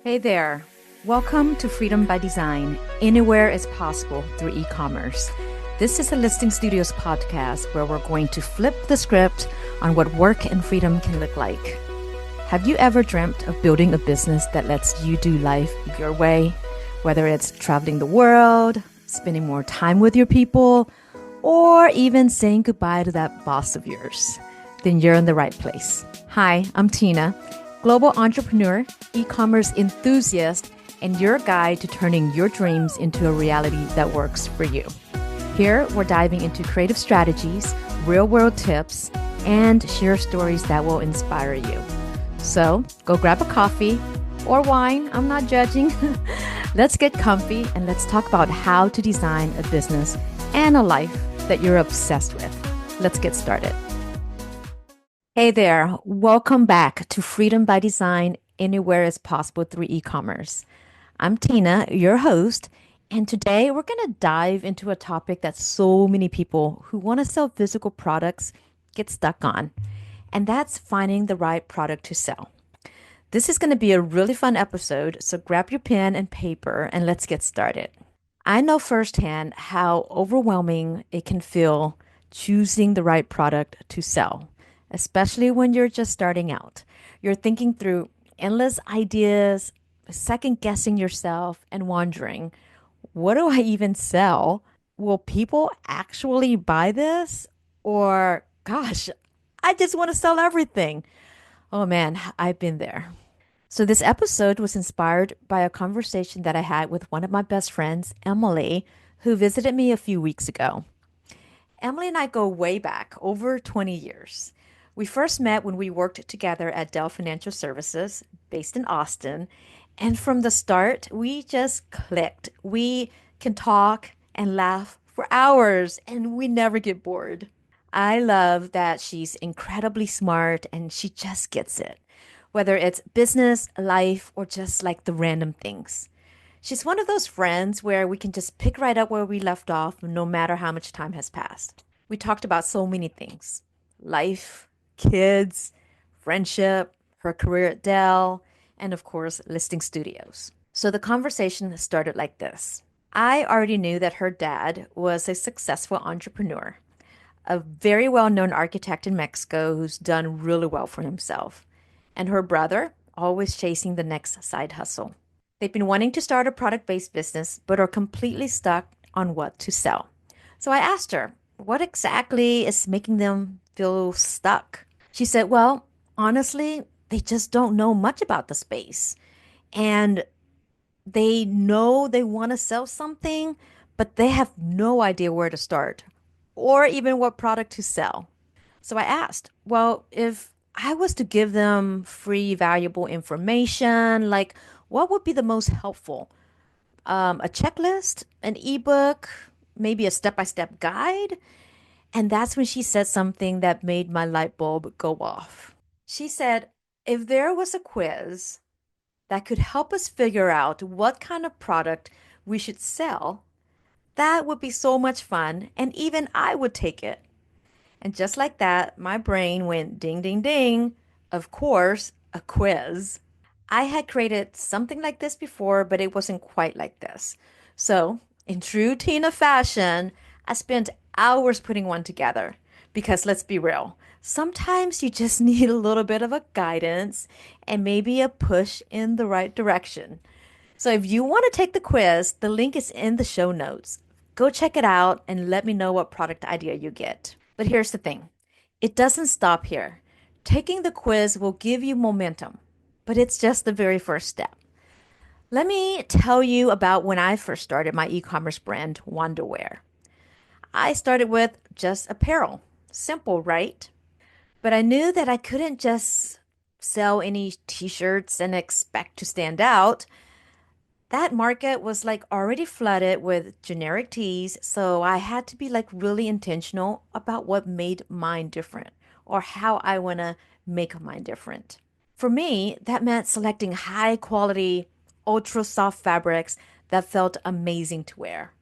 Hey there. Welcome to Freedom by Design. Anywhere is possible through e-commerce. This is a Listing Studios podcast where we're going to flip the script on what work and freedom can look like. Have you ever dreamt of building a business that lets you do life your way? Whether it's traveling the world, spending more time with your people, or even saying goodbye to that boss of yours, then you're in the right place. Hi, I'm Tina, global entrepreneur, e-commerce enthusiast, and your guide to turning your dreams into a reality that works for you. Here, we're diving into creative strategies, real-world tips, and share stories that will inspire you. So go grab a coffee or wine. I'm not judging. Let's get comfy and let's talk about how to design a business and a life that you're obsessed with. Let's get started. Hey there. Welcome back to Freedom by Design, Anywhere is Possible through e-commerce. I'm Tina, your host, and today we're going to dive into a topic that so many people who want to sell physical products get stuck on, and that's finding the right product to sell. This is going to be a really fun episode, so grab your pen and paper and let's get started. I know firsthand how overwhelming it can feel choosing the right product to sell, especially when you're just starting out. You're thinking through endless ideas, second guessing yourself, and wondering, what do I even sell? Will people actually buy this? Or, gosh, I just want to sell everything. Oh man, I've been there. So, this episode was inspired by a conversation that I had with one of my best friends, Emily, who visited me a few weeks ago. Emily and I go way back, over 20 years. We first met when we worked together at Dell Financial Services, based in Austin. And from the start, we just clicked. We can talk and laugh for hours, and we never get bored. I love that she's incredibly smart and she just gets it, whether it's business, life, or just like the random things. She's one of those friends where we can just pick right up where we left off, no matter how much time has passed. We talked about so many things: life, kids, friendship, her career at Dell, and of course, listing studios. So the conversation started like this. I already knew that her dad was a successful entrepreneur, a very well known architect in Mexico who's done really well for himself, and her brother, always chasing the next side hustle. They've been wanting to start a product based business, but are completely stuck on what to sell. So I asked her, what exactly is making them feel stuck? She said, well, honestly, they just don't know much about the space. And they know they want to sell something, but they have no idea where to start or even what product to sell. So I asked, well, if I was to give them free, valuable information, like what would be the most helpful? A checklist, an ebook, maybe a step by step guide? And that's when she said something that made my light bulb go off. She said, if there was a quiz that could help us figure out what kind of product we should sell, that would be so much fun, and even I would take it. And just like that, my brain went ding, ding, ding. Of course, a quiz. I had created something like this before, but it wasn't quite like this. So, in true Tina fashion, I spent hours putting one together. Because let's be real, sometimes you just need a little bit of a guidance and maybe a push in the right direction. So, if you want to take the quiz, the link is in the show notes. Go check it out and let me know what product idea you get. But here's the thing, it doesn't stop here. Taking the quiz will give you momentum, but it's just the very first step. Let me tell you about when I first started my e-commerce brand, Wanderwear. I started with just apparel. Simple, right? But I knew that I couldn't just sell any t-shirts and expect to stand out. That market was like already flooded with generic tees, so I had to be like really intentional about what made mine different or how I want to make mine different. For me, that meant selecting high quality, ultra soft fabrics that felt amazing to wear.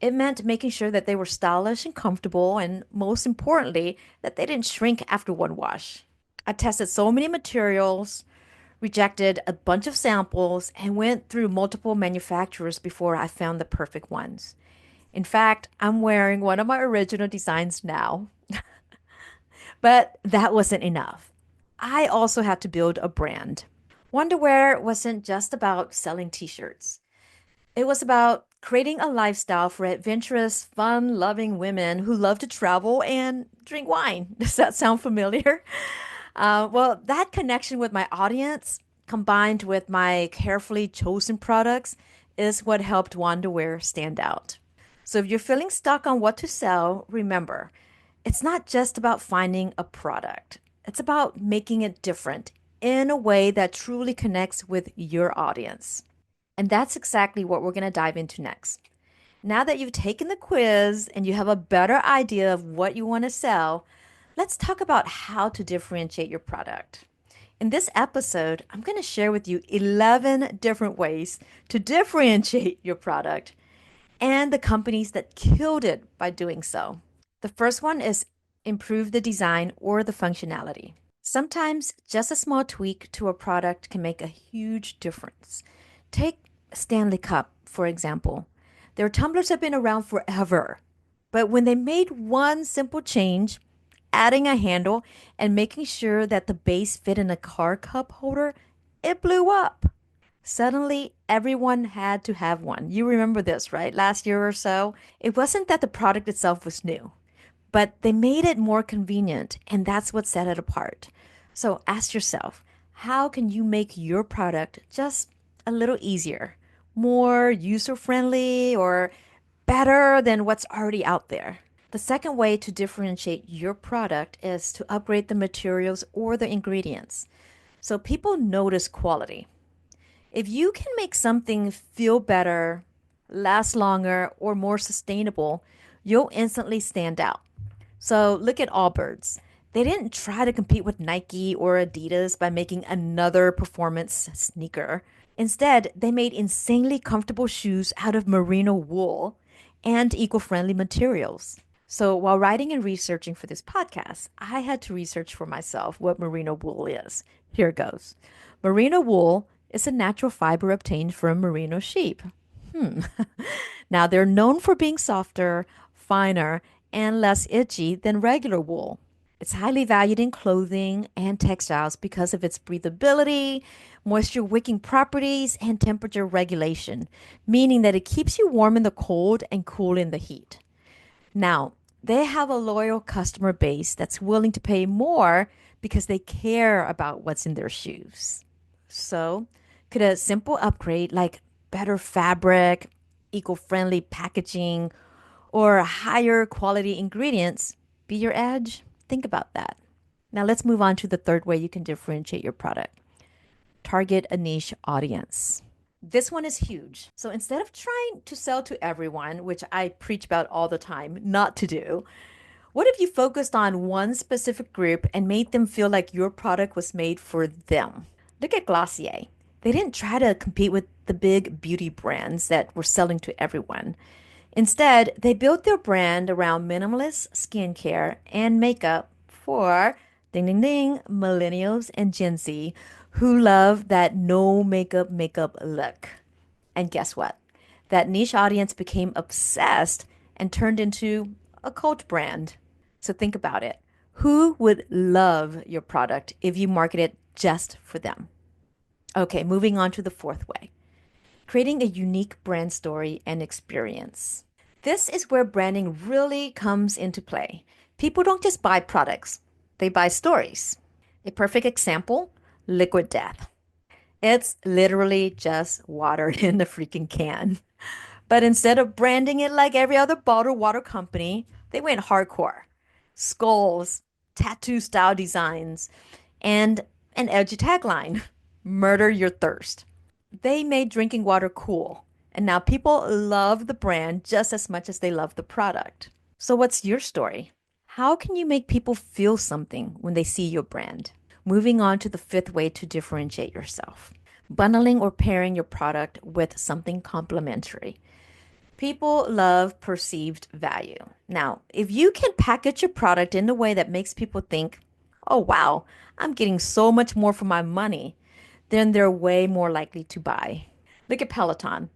It meant making sure that they were stylish and comfortable, and most importantly, that they didn't shrink after one wash. I tested so many materials, rejected a bunch of samples, and went through multiple manufacturers before I found the perfect ones. In fact, I'm wearing one of my original designs now, but that wasn't enough. I also had to build a brand. Wonderwear wasn't just about selling t-shirts. It was about creating a lifestyle for adventurous, fun-loving women who love to travel and drink wine. Does that sound familiar? Well, that connection with my audience, combined with my carefully chosen products, is what helped Wonderwear stand out. So if you're feeling stuck on what to sell, remember, it's not just about finding a product. It's about making it different in a way that truly connects with your audience. And that's exactly what we're going to dive into next. Now that you've taken the quiz and you have a better idea of what you want to sell, let's talk about how to differentiate your product. In this episode, I'm going to share with you 11 different ways to differentiate your product and the companies that killed it by doing so. The first one is improve the design or the functionality. Sometimes just a small tweak to a product can make a huge difference. Take Stanley Cup, for example. Their tumblers have been around forever, but when they made one simple change, adding a handle and making sure that the base fit in a car cup holder, it blew up. Suddenly, everyone had to have one. You remember this, right? Last year or so. It wasn't that the product itself was new, but they made it more convenient, and that's what set it apart. So ask yourself, how can you make your product just a little easier, more user-friendly, or better than what's already out there? The second way to differentiate your product is to upgrade the materials or the ingredients. So people notice quality. If you can make something feel better, last longer, or more sustainable, you'll instantly stand out. So look at Allbirds. They didn't try to compete with Nike or Adidas by making another performance sneaker. Instead, they made insanely comfortable shoes out of merino wool and eco-friendly materials. So while writing and researching for this podcast, I had to research for myself what merino wool is. Here it goes. Merino wool is a natural fiber obtained from merino sheep. Now, they're known for being softer, finer, and less itchy than regular wool. It's highly valued in clothing and textiles because of its breathability, moisture wicking properties, and temperature regulation, meaning that it keeps you warm in the cold and cool in the heat. Now, they have a loyal customer base that's willing to pay more because they care about what's in their shoes. So, could a simple upgrade like better fabric, eco-friendly packaging, or higher quality ingredients be your edge? Think about that. Now let's move on to the third way you can differentiate your product. Target a niche audience. This one is huge. So instead of trying to sell to everyone, which I preach about all the time not to do, what if you focused on one specific group and made them feel like your product was made for them? Look at Glossier. They didn't try to compete with the big beauty brands that were selling to everyone. Instead, they built their brand around minimalist skincare and makeup for ding ding ding millennials and Gen Z who love that no makeup look. And guess what? That niche audience became obsessed and turned into a cult brand. So think about it. Who would love your product if you market it just for them? Okay, moving on to the fourth way, creating a unique brand story and experience. This is where branding really comes into play. People don't just buy products, they buy stories. A perfect example, Liquid Death. It's literally just water in the freaking can. But instead of branding it like every other bottled water company, they went hardcore. Skulls, tattoo style designs, and an edgy tagline, murder your thirst. They made drinking water cool, and now people love the brand just as much as they love the product. So what's your story? How can you make people feel something when they see your brand? Moving on to the fifth way to differentiate yourself. Bundling or pairing your product with something complementary. People love perceived value. Now, if you can package your product in a way that makes people think, oh wow, I'm getting so much more for my money, then they're way more likely to buy. Look at Peloton.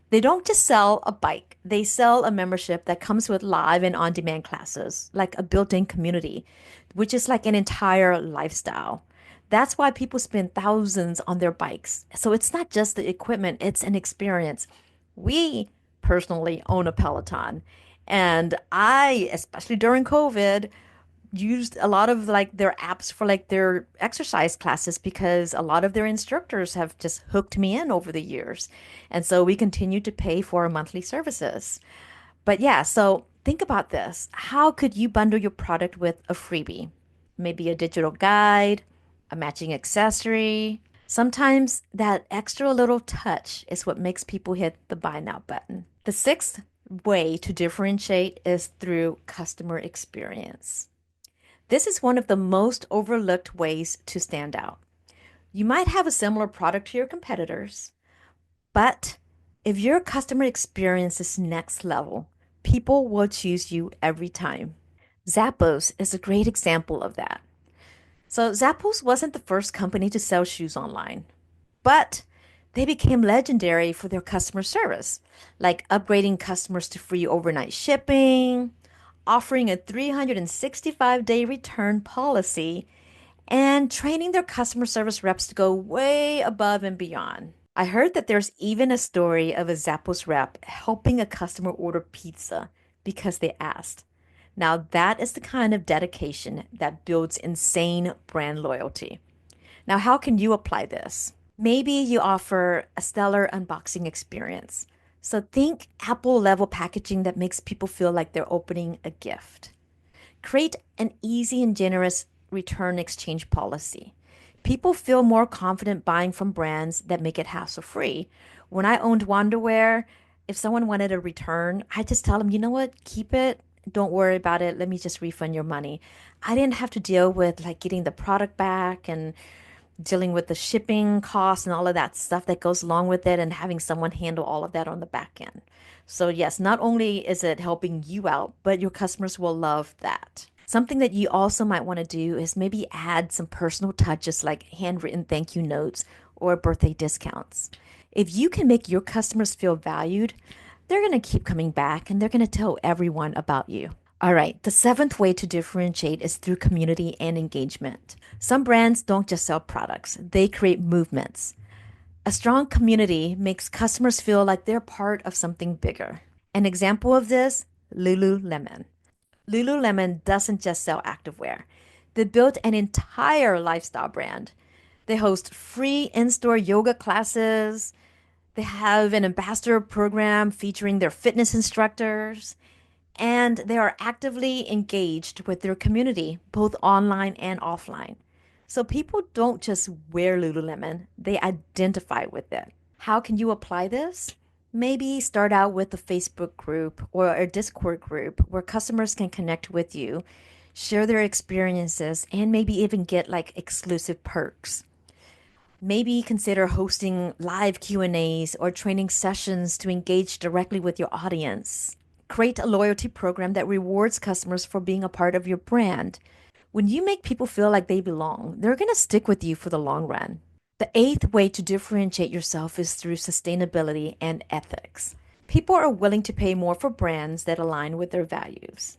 They don't just sell a bike, they sell a membership that comes with live and on demand classes, like a built in community, which is like an entire lifestyle. That's why people spend thousands on their bikes. So it's not just the equipment, it's an experience. We personally own a Peloton. And I, especially during COVID, used a lot of like their apps for like their exercise classes because a lot of their instructors have just hooked me in over the years. And so we continue to pay for our monthly services. But yeah, so think about this. How could you bundle your product with a freebie? Maybe a digital guide, a matching accessory. Sometimes that extra little touch is what makes people hit the buy now button. The sixth way to differentiate is through customer experience. This is one of the most overlooked ways to stand out. You might have a similar product to your competitors, but if your customer experience is next level, people will choose you every time. Zappos is a great example of that. So, Zappos wasn't the first company to sell shoes online, but they became legendary for their customer service, like upgrading customers to free overnight shipping, offering a 365-day return policy, and training their customer service reps to go way above and beyond. I heard that there's even a story of a Zappos rep helping a customer order pizza because they asked. Now, that is the kind of dedication that builds insane brand loyalty. Now, how can you apply this? Maybe you offer a stellar unboxing experience. So think Apple level packaging that makes people feel like they're opening a gift. Create an easy and generous return exchange policy. People feel more confident buying from brands that make it hassle free. When I owned Wanderwear, if someone wanted a return, I just tell them, you know what, keep it. Don't worry about it. Let me just refund your money. I didn't have to deal with like getting the product back and dealing with the shipping costs and all of that stuff that goes along with it and having someone handle all of that on the back end. So, yes, not only is it helping you out, but your customers will love that. Something that you also might want to do is maybe add some personal touches like handwritten thank you notes or birthday discounts. If you can make your customers feel valued, they're going to keep coming back and they're going to tell everyone about you. All right, the seventh way to differentiate is through community and engagement. Some brands don't just sell products, they create movements. A strong community makes customers feel like they're part of something bigger. An example of this, Lululemon. Lululemon doesn't just sell activewear. They built an entire lifestyle brand. They host free in-store yoga classes. They have an ambassador program featuring their fitness instructors, and they are actively engaged with their community, both online and offline. So people don't just wear Lululemon, they identify with it. How can you apply this? Maybe start out with a Facebook group or a Discord group where customers can connect with you, share their experiences, and maybe even get like exclusive perks. Maybe consider hosting live Q&As or training sessions to engage directly with your audience. Create a loyalty program that rewards customers for being a part of your brand. When you make people feel like they belong, they're going to stick with you for the long run. The eighth way to differentiate yourself is through sustainability and ethics. People are willing to pay more for brands that align with their values.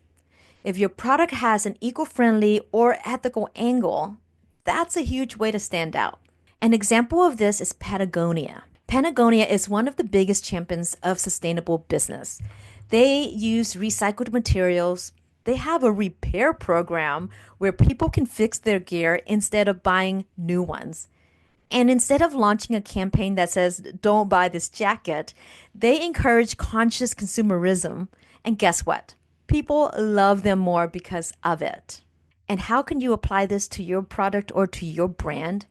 If your product has an eco-friendly or ethical angle, that's a huge way to stand out. An example of this is Patagonia. Patagonia is one of the biggest champions of sustainable business. They use recycled materials. They have a repair program where people can fix their gear instead of buying new ones. And instead of launching a campaign that says, don't buy this jacket, they encourage conscious consumerism. And guess what? People love them more because of it. And how can you apply this to your product or to your brand?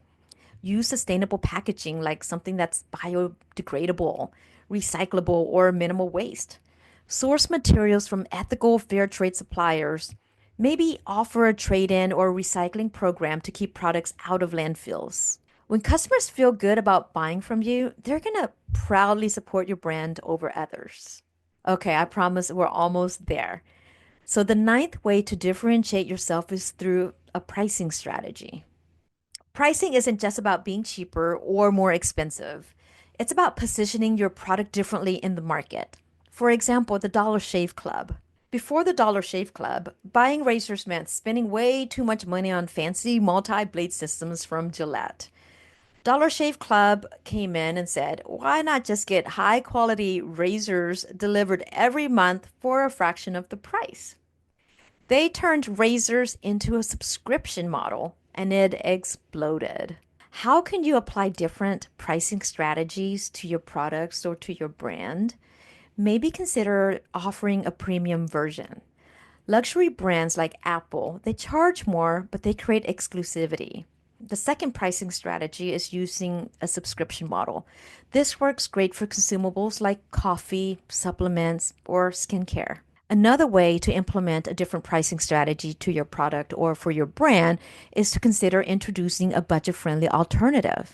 Use sustainable packaging like something that's biodegradable, recyclable, or minimal waste. Source materials from ethical fair trade suppliers. Maybe offer a trade in or recycling program to keep products out of landfills. When customers feel good about buying from you, they're going to proudly support your brand over others. Okay, I promise we're almost there. So, the ninth way to differentiate yourself is through a pricing strategy. Pricing isn't just about being cheaper or more expensive. It's about positioning your product differently in the market. For example, the Dollar Shave Club. Before the Dollar Shave Club, buying razors meant spending way too much money on fancy multi-blade systems from Gillette. Dollar Shave Club came in and said, why not just get high quality razors delivered every month for a fraction of the price? They turned razors into a subscription model and it exploded. How can you apply different pricing strategies to your products or to your brand? Maybe consider offering a premium version. Luxury brands like Apple, they charge more, but they create exclusivity. The second pricing strategy is using a subscription model. This works great for consumables like coffee, supplements, or skincare. Another way to implement a different pricing strategy to your product or for your brand is to consider introducing a budget friendly alternative.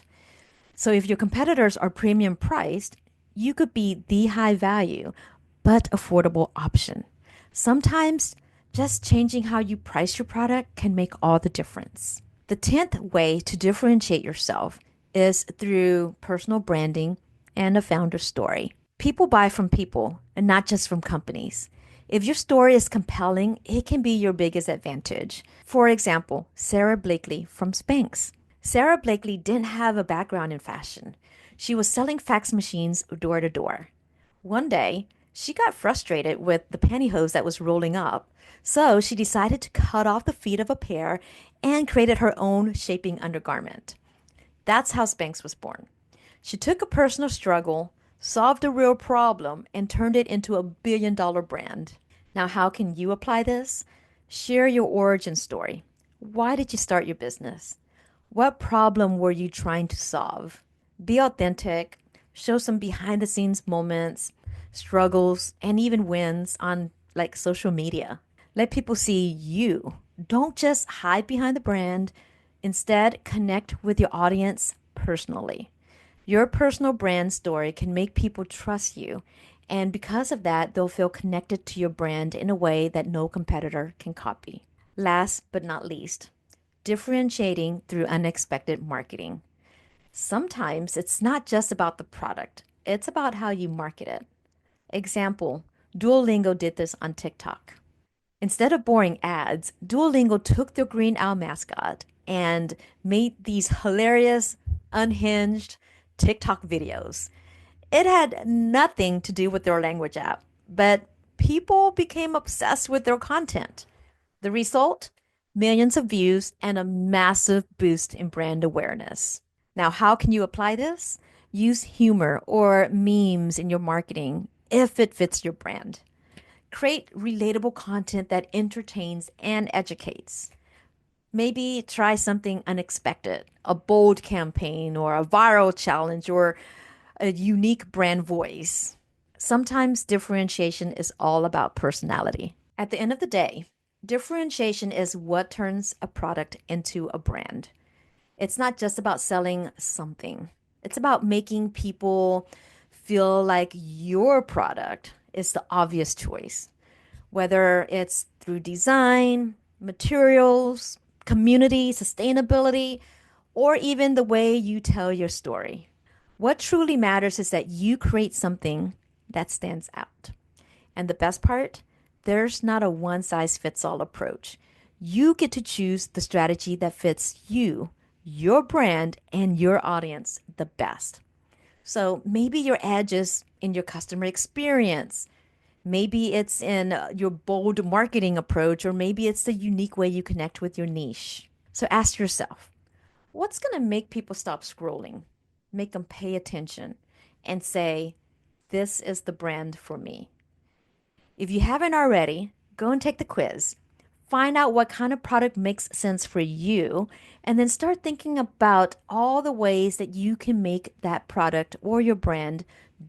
So if your competitors are premium priced, you could be the high value but affordable option. Sometimes just changing how you price your product can make all the difference. The 10th way to differentiate yourself is through personal branding and a founder story. People buy from people and not just from companies. If your story is compelling, it can be your biggest advantage. For example, Sarah Blakely from Spanx. Sarah Blakely didn't have a background in fashion. She was selling fax machines door to door. One day, she got frustrated with the pantyhose that was rolling up, so she decided to cut off the feet of a pair and created her own shaping undergarment. That's how Spanx was born. She took a personal struggle, solved a real problem, and turned it into a $1 billion brand. Now, how can you apply this? Share your origin story. Why did you start your business? What problem were you trying to solve? Be authentic, show some behind the scenes moments, struggles, and even wins on like social media. Let people see you. Don't just hide behind the brand. Instead, connect with your audience personally. Your personal brand story can make people trust you. And because of that, they'll feel connected to your brand in a way that no competitor can copy. Last but not least, differentiating through unexpected marketing. Sometimes it's not just about the product, it's about how you market it. Example, Duolingo did this on TikTok. Instead of boring ads, Duolingo took their green owl mascot and made these hilarious, unhinged TikTok videos. It had nothing to do with their language app, but people became obsessed with their content. The result? Millions of views and a massive boost in brand awareness. Now, how can you apply this? Use humor or memes in your marketing if it fits your brand. Create relatable content that entertains and educates. Maybe try something unexpected, a bold campaign or a viral challenge or a unique brand voice. Sometimes differentiation is all about personality. At the end of the day, differentiation is what turns a product into a brand. It's not just about selling something. It's about making people feel like your product is the obvious choice, whether it's through design, materials, community, sustainability, or even the way you tell your story. What truly matters is that you create something that stands out. And the best part, there's not a one size fits all approach. You get to choose the strategy that fits you, your brand, and your audience the best. So maybe your edge is in your customer experience. Maybe it's in your bold marketing approach, or maybe it's the unique way you connect with your niche. So ask yourself, what's going to make people stop scrolling, make them pay attention, and say, this is the brand for me? If you haven't already, go and take the quiz. Find out what kind of product makes sense for you, and then start thinking about all the ways that you can make that product or your brand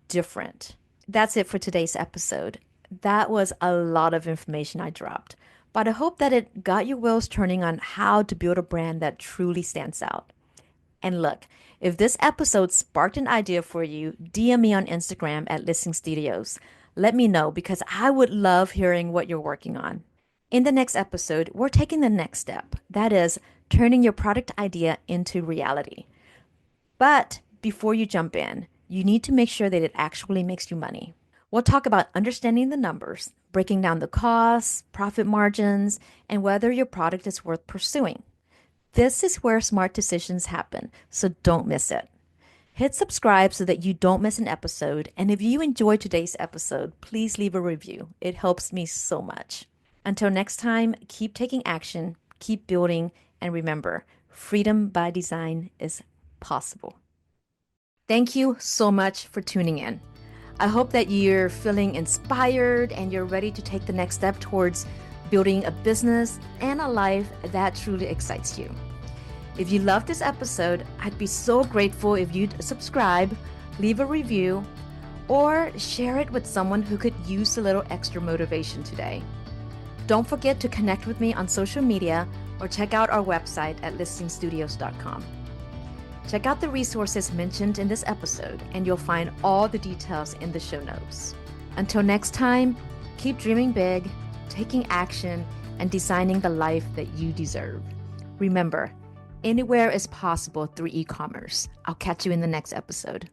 different. That's it for today's episode. That was a lot of information I dropped, but I hope that it got your wheels turning on how to build a brand that truly stands out. And look, if this episode sparked an idea for you, DM me on Instagram at Listening Studios. Let me know because I would love hearing what you're working on. In the next episode, we're taking the next step. That is turning your product idea into reality. But before you jump in, you need to make sure that it actually makes you money. We'll talk about understanding the numbers, breaking down the costs, profit margins, and whether your product is worth pursuing. This is where smart decisions happen, so don't miss it. Hit subscribe so that you don't miss an episode. And if you enjoyed today's episode, please leave a review. It helps me so much. Until next time, keep taking action, keep building, and remember, freedom by design is possible. Thank you so much for tuning in. I hope that you're feeling inspired and you're ready to take the next step towards building a business and a life that truly excites you. If you loved this episode, I'd be so grateful if you'd subscribe, leave a review, or share it with someone who could use a little extra motivation today. Don't forget to connect with me on social media or check out our website at listingstudios.com. Check out the resources mentioned in this episode, and you'll find all the details in the show notes. Until next time, keep dreaming big, taking action, and designing the life that you deserve. Remember, anywhere is possible through e-commerce. I'll catch you in the next episode.